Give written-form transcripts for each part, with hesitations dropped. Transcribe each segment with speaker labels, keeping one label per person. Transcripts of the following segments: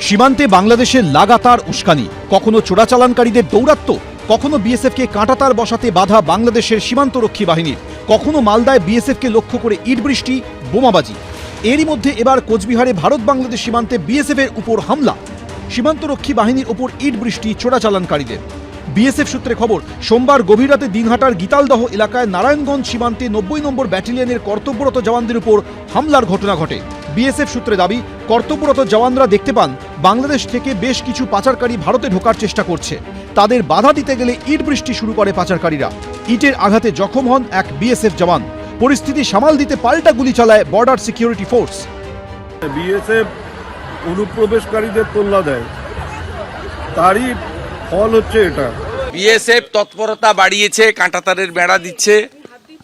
Speaker 1: সীমান্তে বাংলাদেশের লাগাতার উস্কানি, কখনো চোরাচালানকারীদের দৌরাত্ম্য, কখনো বিএসএফকে কাঁটাতার বসাতে বাধা বাংলাদেশের সীমান্তরক্ষী বাহিনীর, কখনো মালদায় বিএসএফকে লক্ষ্য করে ইট বৃষ্টি, বোমাবাজি। এরই মধ্যে এবার কোচবিহারে ভারত বাংলাদেশ সীমান্তে বিএসএফের উপর হামলা, সীমান্তরক্ষী বাহিনীর উপর ইট বৃষ্টি চোরাচালানকারীদের। বিএসএফ সূত্রে খবর, সোমবার গভীর রাতে দিনহাটার গীতালদহ এলাকায় নারায়ণগঞ্জ সীমান্তে ৯০ নম্বর ব্যাটালিয়নের কর্তব্যরত জওয়ানদের উপর হামলার ঘটনা ঘটে। বিএসএফ সূত্রে দাবি, কর্তব্যরত জওয়ানরা দেখতে পান বাংলাদেশ থেকে বেশ কিছু পাচারকারী ভারতে ঢোকার চেষ্টা করছে। তাদের বাধা দিতে গেলে ইট বৃষ্টি শুরু করে পাচারকারীরা। ইটের আঘাতে জখম হন এক বিএসএফ জওয়ান। পরিস্থিতি সামাল দিতে পাল্টা গুলি চালায় বর্ডার সিকিউরিটি ফোর্স।
Speaker 2: বিএসএফ অনুপ্রবেশকারীদের তোল্লা দেয়, তারই ফল হচ্ছে এটা।
Speaker 3: বিএসএফ তৎপরতা বাড়িয়েছে, কাঁটাতারের বেড়া দিচ্ছে,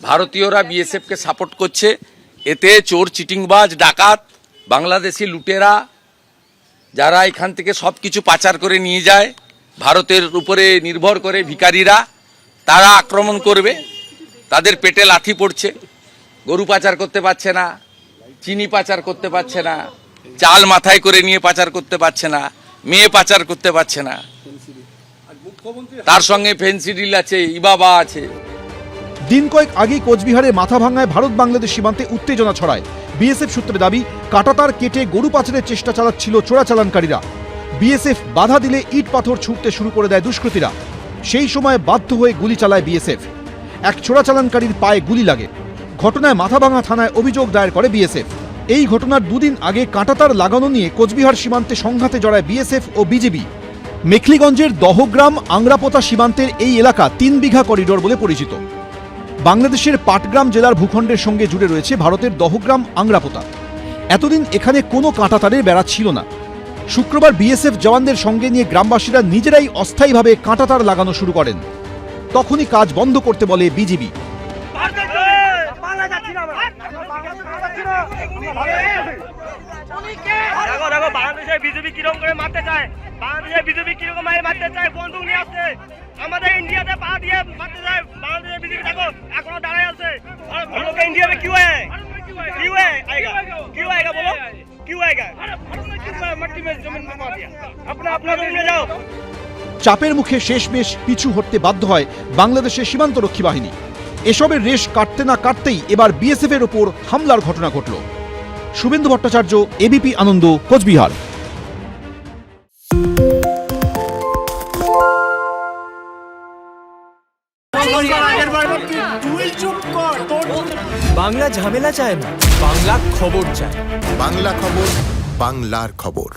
Speaker 3: ভারতীয়রা বিএসএফকে সাপোর্ট করছে। এতে চোর, চিটিংবাজ, ডাকাত, বাংলাদেশি লুটেরা যারা এখান থেকে সব কিছু পাচার করে নিয়ে যায়, ভারতের উপরে নির্ভর করে ভিখারিরা, তারা আক্রমণ করবে। তাদের পেটে লাথি পড়ছে, গরু পাচার করতে পারছে না, চিনি পাচার করতে পারছে না, চাল মাথায় করে নিয়ে পাচার করতে পারছে না, মেয়ে পাচার করতে পারছে না, তার সঙ্গে ফেন্সিডিল আছে, ইবাবা আছে।
Speaker 1: দিন কয়েক আগেই কোচবিহারের মাথাভাঙ্গায় ভারত বাংলাদেশ সীমান্তে উত্তেজনা ছড়ায়। বিএসএফ সূত্রে দাবি, কাঁটাতার কেটে গরু পাচারের চেষ্টা চালাচ্ছিল চোরাচালানকারীরা। বিএসএফ বাধা দিলে ইট পাথর ছুঁড়তে শুরু করে দেয় দুষ্কৃতীরা। সেই সময় বাধ্য হয়ে গুলি চালায় বিএসএফ। এক চোরাচালানকারীর পায়ে গুলি লাগে। ঘটনায় মাথাভাঙ্গা থানায় অভিযোগ দায়ের করে বিএসএফ। এই ঘটনার দুদিন আগে কাঁটাতার লাগানো নিয়ে কোচবিহার সীমান্তে সংঘাতে জড়ায় বিএসএফ ও বিজিবি। মেখলিগঞ্জের দহগ্রাম আংরাপোতা সীমান্তের এই এলাকা ৩ বিঘা করিডোর বলে পরিচিত। বাংলাদেশের পাটগ্রাম জেলার ভূখণ্ডের সঙ্গে জুড়ে রয়েছে ভারতের দহগ্রাম আংরাপোতা। এতদিন এখানে কোনো কাঁটাতারের বেড়া ছিল না। শুক্রবার বিএসএফ জওয়ানদের সঙ্গে নিয়ে গ্রামবাসীরা নিজেরাই অস্থায়ীভাবে কাঁটাতার লাগানো শুরু করেন। তখনই কাজ বন্ধ করতে বলে বিজিবি।
Speaker 4: বাংলাদেশের বিজেপি কিরকম করে মারতে চায়, বাংলাদেশের বিজেপি কিরকম মারতে চায়, বন্দুক নিয়ে আসছে, আমাদের ইন্ডিয়াতে পা দিয়ে মারতে চায়। বাংলাদেশের বিজেপি দেখো এখনো দাঁড়ায় আছে। इंडिया में क्यों है, क्यों है आएगा, क्यों आएगा बोलो, क्यों आएगा? मट्टी में जमीन में मार दिया, अपना अपना जमीन में जाओ।
Speaker 1: চাপের মুখে শেষমেশ পিছু হটতে বাধ্য হয় বাংলাদেশের সীমান্তরক্ষী বাহিনী। এসবের রেশ কাটতে না কাটতেই এবার বিএসএফ এর ওপর হামলার ঘটনা ঘটল। শুভেন্দু ভট্টাচার্য, এবিপি আনন্দ, কোচবিহার।
Speaker 5: বাংলা ঝামেলা চায় না, বাংলা খবর চায়।
Speaker 6: বাংলা খবর, বাংলার খবর।